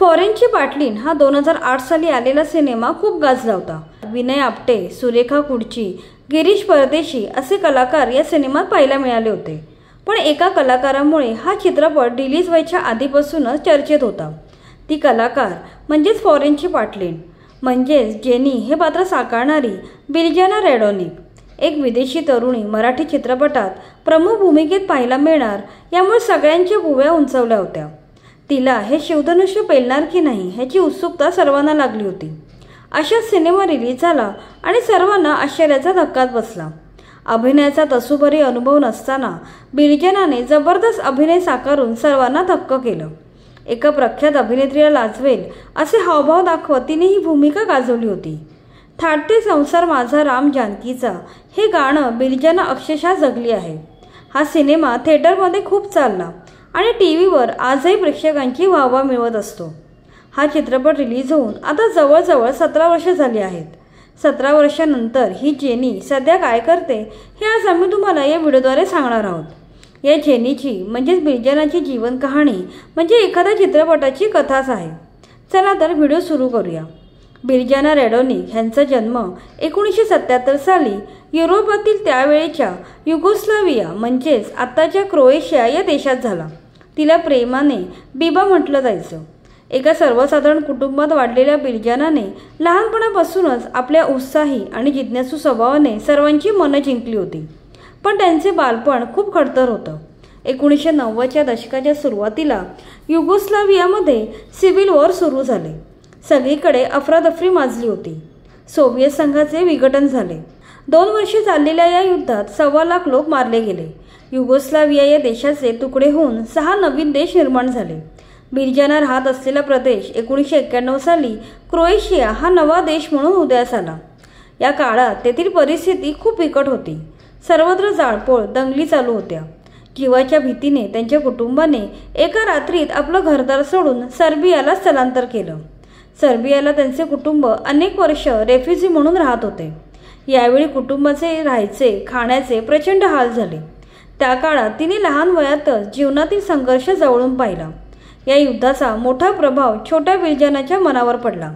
फॉरेनची बाटलीन हा 2008 साली आलेला सिनेमा खूप गाजला होता। विनय आपटे, सुरेखा कुडची, गिरीश परदेशी असे कलाकार या सिनेमात पाहायला मिळाले होते। पण एका कलाकारामुळे हा चित्रपट रिलीज व्हायच्या आधीपासूनच चर्चेत होता। ती कलाकार म्हणजेच फॉरेनची बाटलीन म्हणजेच जेनी हे पात्र साकारणारी बिरजाना रॅडोनिक, एक विदेशी तरुणी मराठी चित्रपटात प्रमुख भूमिकेत पाहायला मिळणार यामुळे सगळ्यांच्या भुवया उंचावल्या होत्या। तिला हे शिवधनुष्य पेलणार की नाही ह्याची उत्सुकता सर्वांना लागली होती। अशाच सिनेमा रिलीज झाला आणि सर्वांना आश्चर्याचा धक्काच बसला। अभिनयाचा तसूभरी अनुभव नसताना बिरजानाने जबरदस्त अभिनय साकारून सर्वांना थक्क केलं। एका प्रख्यात अभिनेत्रीला लाजवेल असे हावभाव दाखवत तिने ही भूमिका गाजवली होती। थाटते संसार माझा राम जानकीचा हे गाणं बिरजाना अक्षरशः जगली आहे। हा सिनेमा थिएटरमध्ये खूप चालला आणि टीव्हीवर आजही प्रेक्षकांची वाहवा मिळवत असतो। हा चित्रपट रिलीज होऊन आता जवळजवळ 17 वर्ष झाली आहेत। 17 वर्षांनंतर ही जेनी सध्या काय करते हे आज आम्ही तुम्हाला या व्हिडिओद्वारे सांगणार आहोत। या जेनीची म्हणजेच बिरजानाची जीवन कहाणी म्हणजे एखाद्या चित्रपटाची कथाच आहे। चला तर व्हिडिओ सुरू करूया। बिरजाना रॅडोनिक यांचा जन्म 1977 साली युरोपातील त्यावेळेच्या युगोस्लाविया म्हणजेच आत्ताच्या क्रोएशिया या देशात झाला। तिला प्रेमाने बिबा म्हटलं जायचं। एका सर्वसाधारण कुटुंबात वाढलेल्या बिरजानाने लहानपणापासूनच आपल्या उत्साही आणि जिज्ञासू स्वभावाने सर्वांची मनं जिंकली होती। पण त्यांचे बालपण खूप खडतर होतं। 1990च्या दशकाच्या सुरुवातीला युगोस्लावियामध्ये सिव्हिल वॉर सुरू झाले। सगळीकडे अफरातफरी माजली होती। सोव्हिएत संघाचे विघटन झाले। 2 वर्षे चाललेल्या या युद्धात 1.25 लाख लोक मारले गेले। युगोस्लाविया या देशाचे तुकडे होऊन 6 नवीन देश निर्माण झाले। बिरजाना राहत असलेला प्रदेश 1991 साली क्रोएशिया हा नवा देश म्हणून उदयास आला। या काळात तेथील परिस्थिती खूप बिकट होती। सर्वत्र जाळपोळ, दंगली चालू होत्या। जीवाच्या भीतीने त्यांच्या कुटुंबाने एका रात्रीत आपलं घरदार सोडून सर्बियाला स्थलांतर केलं। सर्बियाला त्यांचे कुटुंब अनेक वर्ष रेफ्युजी म्हणून राहत होते। यावेळी कुटुंबाचे राहायचे, खाण्याचे प्रचंड हाल झाले। त्या काळात तिने लहान वयातच जीवनातील संघर्ष जवळून पाहिला। या युद्धाचा मोठा प्रभाव छोट्या बिरजानाच्या मनावर पडला।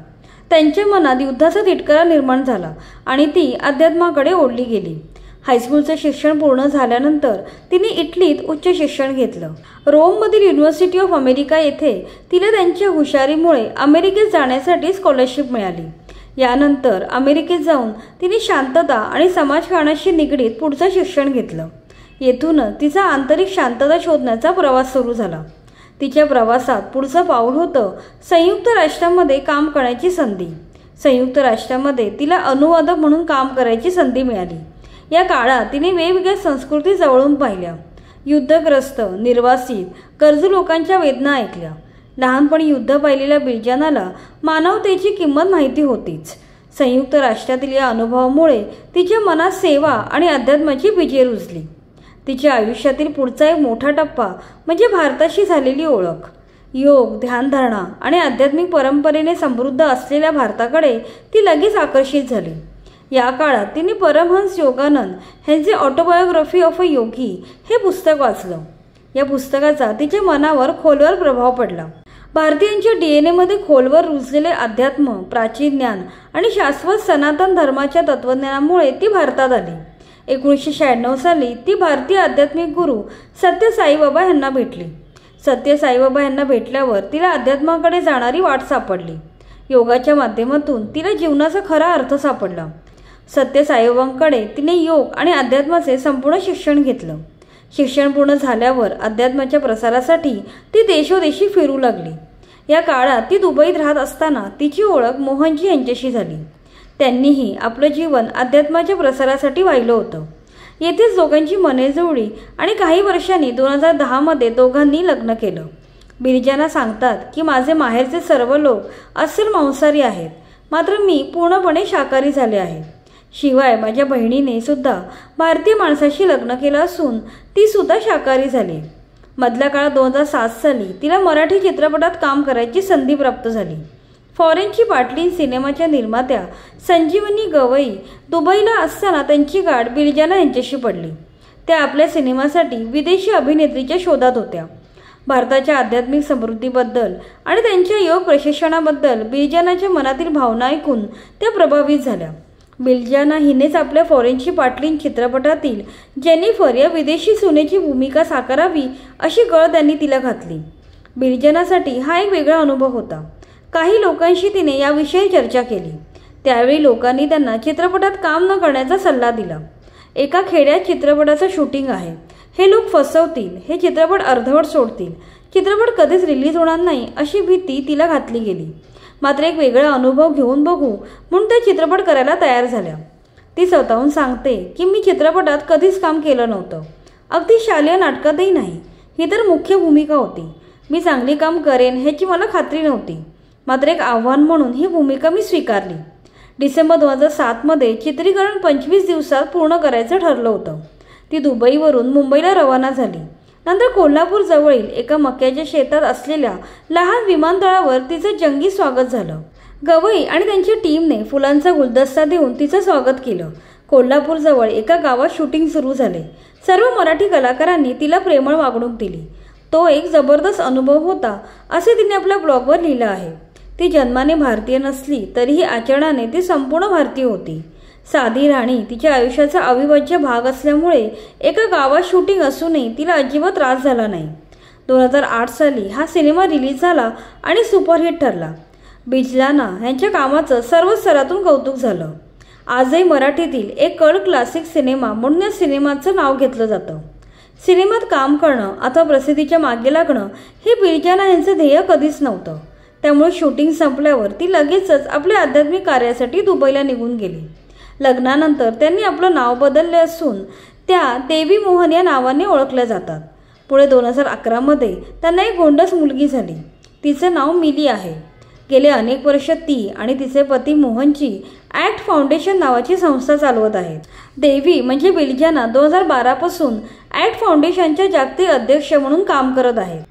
त्यांच्या मनात युद्धाचा तिटकारा निर्माण झाला आणि ती अध्यात्माकडे ओढली गेली। हायस्कूलचं शिक्षण पूर्ण झाल्यानंतर तिने इटलीत उच्च शिक्षण घेतलं। रोममधील युनिव्हर्सिटी ऑफ अमेरिका येथे तिला त्यांच्या हुशारीमुळे अमेरिकेत जाण्यासाठी स्कॉलरशिप मिळाली। यानंतर अमेरिकेत जाऊन तिने शांतता आणि समाजकारणाशी निगडीत पुढचं शिक्षण घेतलं। येथूनच तिचा आंतरिक शांतता शोधण्याचा प्रवास सुरू झाला। तिच्या प्रवासात पुढचं पाऊल होतं संयुक्त राष्ट्रांमध्ये काम करण्याची संधी। संयुक्त राष्ट्रांमध्ये तिला अनुवादक म्हणून काम करायची संधी मिळाली। या काळात तिने वेगवेगळ्या संस्कृती जवळून पाहिल्या। युद्धग्रस्त, निर्वासित, गरजू लोकांच्या वेदना ऐकल्या। लहानपणी युद्ध पाहिलेल्या बिरजानाला मानवतेची किंमत माहिती होतीच। संयुक्त राष्ट्रातील या अनुभवामुळे तिच्या मनात सेवा आणि अध्यात्माची बीजे रुजली। तिच्या आयुष्यातील पुढचा एक मोठा टप्पा म्हणजे भारताशी झालेली ओळख। योग, ध्यानधारणा आणि आध्यात्मिक परंपरेने समृद्ध असलेल्या भारताकडे ती लगेच आकर्षित झाली। या काळात तिने परमहंस योगानंद यांचे ऑटोबायोग्राफी ऑफ अ योगी हे पुस्तक वाचलं। या पुस्तकाचा तिच्या मनावर खोलवर प्रभाव पडला। भारतीयांच्या DNA मध्ये खोलवर रुजलेले अध्यात्म, प्राचीन ज्ञान आणि शाश्वत सनातन धर्माच्या तत्वज्ञानामुळे ती भारतात आली। 1996 साली ती भारतीय आध्यात्मिक गुरु सत्य साईबाबा यांना भेटली। सत्य साईबाबा यांना भेटल्यावर तिला अध्यात्माकडे जाणारी वाट सापडली। योगाच्या माध्यमातून तिला जीवनाचा खरा अर्थ सापडला। सत्य साईबाबांकडे तिने योग आणि अध्यात्माचे संपूर्ण शिक्षण घेतलं। शिक्षण पूर्ण झाल्यावर अध्यात्माच्या प्रसारासाठी ती देशोदेशी फिरू लागली। या काळात ती दुबईत राहत असताना तिची ओळख मोहनजी यांच्याशी झाली। त्यांनीही आपलं जीवन अध्यात्माच्या प्रसारासाठी वाहिलं होतं। येथेच दोघांची मने जुळली आणि काही वर्षांनी 2010 मध्ये दोघांनी लग्न केलं। बिरजाना सांगतात की माझे माहेरचे सर्व लोक अस्सल मांसाहारी आहेत, मात्र मी पूर्णपणे शाकाहारी झाले आहे। शिवाय माझ्या बहिणीने सुद्धा भारतीय माणसाशी लग्न केलं असून ती सुद्धा शाकाहारी झाली। मधल्या काळात 2007 साली तिला मराठी चित्रपटात काम करायची संधी प्राप्त झाली। फॉरेनची बाटलीन सिनेमाच्या निर्मात्या संजीवनी गवई दुबईला असताना त्यांची गाठ बिरजाना यांच्याशी पडली। त्या आपल्या सिनेमासाठी विदेशी अभिनेत्रीच्या शोधात होत्या। भारताच्या आध्यात्मिक समृद्धीबद्दल आणि त्यांच्या योग प्रशिक्षणाबद्दल बिलजानाच्या मनातील भावना ऐकून त्या प्रभावित झाल्या। बिलजाना हिनेच आपल्या फॉरेनची पाटलीन चित्रपटातील जेनिफर या विदेशी सुनेची भूमिका साकारावी अशी कळ त्यांनी तिला घातली। बिलजानासाठी हा एक वेगळा अनुभव होता। काही लोकांशी तिने याविषयी चर्चा केली। त्यावेळी लोकांनी त्यांना चित्रपटात काम न करण्याचा सल्ला दिला। एका खेड्यात चित्रपटाचं शूटिंग आहे, हे लोक फसवतील, हे चित्रपट अर्धवट सोडतील, चित्रपट कधीच रिलीज होणार नाही अशी भीती तिला घातली गेली। मात्र एक वेगळा अनुभव घेऊन बघू म्हणून त्या चित्रपट करायला तयार झाल्या। ती स्वतःहून सांगते की मी चित्रपटात कधीच काम केलं नव्हतं, अगदी शालेय नाटकातही नाही। ही तर मुख्य भूमिका होती। मी चांगली काम करेन ह्याची मला खात्री नव्हती, मात्र एक आव्हान म्हणून ही भूमिका मी स्वीकारली। डिसेंबर 2007 मध्ये चित्रीकरण 25 दिवसात पूर्ण करायचं ठरलं होतं। ती दुबईवरून मुंबईला रवाना झाली। नंतर कोल्हापूर जवळील एका मक्याच्या शेतात असलेल्या लहान विमानतळावर तिचं जंगी स्वागत झालं। गवई आणि त्यांच्या टीमने फुलांचा गुलदस्ता देऊन तिचं स्वागत केलं। कोल्हापूर जवळ एका गावात शूटिंग सुरू झाले। सर्व मराठी कलाकारांनी तिला प्रेमळ वागणूक दिली। तो एक जबरदस्त अनुभव होता असे तिने आपल्या ब्लॉगवर लिहिलं आहे। ती जन्माने भारतीय नसली तरीही आचरणाने ती संपूर्ण भारतीय होती। साधी राणी तिच्या आयुष्याचा अविभाज्य भाग असल्यामुळे एका गावात शूटिंग असूनही तिला अजिबात त्रास झाला नाही। 2008 साली हा सिनेमा रिलीज झाला आणि सुपरहिट ठरला। बिलजाना यांच्या कामाचं सर्व स्तरातून कौतुक झालं। आजही मराठीतील एक कल्ट क्लासिक सिनेमा म्हणून या सिनेमाचं नाव घेतलं जातं। सिनेमात काम करणं अथवा प्रसिद्धीच्या मागे लागणं हे बिलजाना यांचं ध्येय कधीच नव्हतं। त्यामुळे शूटिंग संपल्यावर ती लगेचच आपल्या आध्यात्मिक कार्यासाठी दुबईला निघून गेली। लग्नानंतर त्यांनी आपलं नाव बदलले असून त्या देवी मोहन या नावाने ओळखल्या जातात। पुढे 2011 मध्ये त्यांना एक गोंडस मुलगी झाली। तिचं नाव मिली आहे। गेले अनेक वर्ष ती आणि तिचे पती मोहनची ॲक्ट फाउंडेशन नावाची संस्था चालवत आहेत। देवी म्हणजे बिलजाना 2012 पासून ॲक्ट फाउंडेशनच्या जागतिक अध्यक्ष म्हणून काम करत आहेत।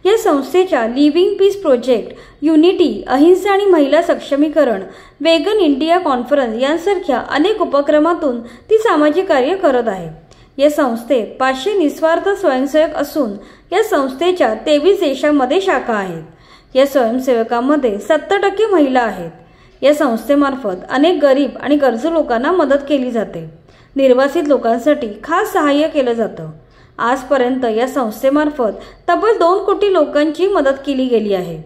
या संस्थेच्या लिव्हिंग पीस प्रोजेक्ट, युनिटी, अहिंसा आणि महिला सक्षमीकरण, वेगन इंडिया कॉन्फरन्स यांसारख्या अनेक उपक्रमातून ती सामाजिक कार्य करत आहे। या संस्थेत 500 निस्वार्थ स्वयंसेवक असून या संस्थेच्या 23 देशांमध्ये शाखा आहेत। या स्वयंसेवकांमध्ये 70% महिला आहेत। या संस्थेमार्फत अनेक गरीब आणि गरजू लोकांना मदत केली जाते। निर्वासित लोकांसाठी खास सहाय्य केलं जातं। आजपर्यंत या संस्थेमार्फत तब्बल 2 कोटी लोकांची मदत केली गेली आहे।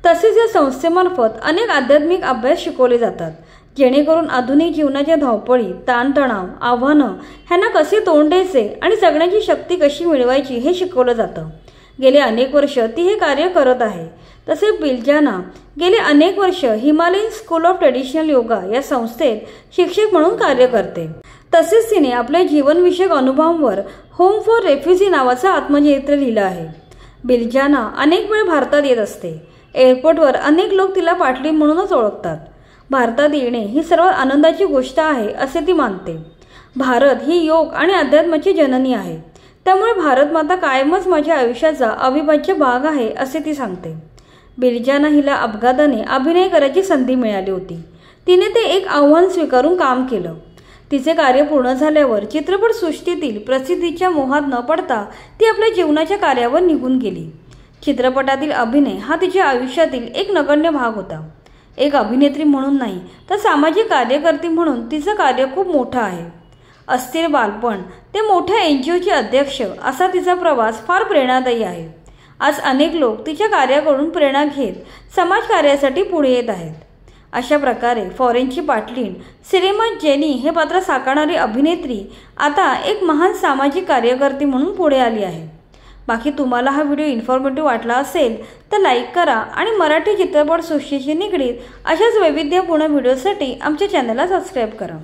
तसेच या संस्थेमार्फत अनेक आध्यात्मिक अभ्यास शिकवले जातात, जेणेकरून आधुनिक जीवनाच्या धावपळी, ताणतणाव, आव्हानं ह्यांना कसे तोंड द्यायचे आणि जगण्याची शक्ती कशी मिळवायची हे शिकवलं जातं। गेले अनेक वर्ष ती हे कार्य करत आहे। तसेच बिलजाना गेले अनेक वर्ष Himalayan school of traditional yoga या संस्थेत शिक्षक म्हणून कार्य करते। तसेच तिने आपल्या जीवनविषयक अनुभवांवर होम फॉर रेफ्युजी नावाचं आत्मचरित्र लिहिलं आहे। बिलजाना अनेक वेळ भारतात येत असते। एअरपोर्टवर अनेक लोक तिला पाटली म्हणूनच ओळखतात। भारतात येणे ही सर्वात आनंदाची गोष्ट आहे असे ती मानते। भारत ही योग आणि अध्यात्माची जननी आहे, त्यामुळे भारत माता कायमच माझ्या आयुष्याचा अविभाज्य भाग आहे असे ती सांगते। बिलजाना हिला अपघाताने अभिनय करायची संधी मिळाली होती। तिने ते एक आव्हान स्वीकारून काम केलं। तिचे कार्य पूर्ण झाल्यावर चित्रपट सृष्टीतील प्रसिद्धीच्या मोहात न पडता ती आपल्या जीवनाच्या कार्यावर निघून गेली। चित्रपटातील अभिनय हा तिच्या आयुष्यातील एक नगण्य भाग होता। एक अभिनेत्री म्हणून नाही तर सामाजिक कार्यकर्ती म्हणून तिचं कार्य खूप मोठं आहे। अस्थिर बालपण ते मोठ्या NGOचे अध्यक्ष असा तिचा प्रवास फार प्रेरणादायी आहे। आज अनेक लोक तिच्या कार्याकडून प्रेरणा घेत समाजकार्यासाठी पुढे येत आहेत। अशा प्रकारे फॉरेनची पाटलीन सिनेमात जेनी हे पात्र साकारणारी अभिनेत्री आता एक महान सामाजिक कार्यकर्ती म्हणून पुढे आली आहे। बाकी तुम्हाला हा व्हिडिओ इन्फॉर्मेटिव्ह वाटला असेल तर लाईक करा आणि मराठी चित्रपट सृष्टीशी निगडीत अशाच वैविध्यपूर्ण व्हिडिओसाठी आमच्या चॅनलला सबस्क्राईब करा।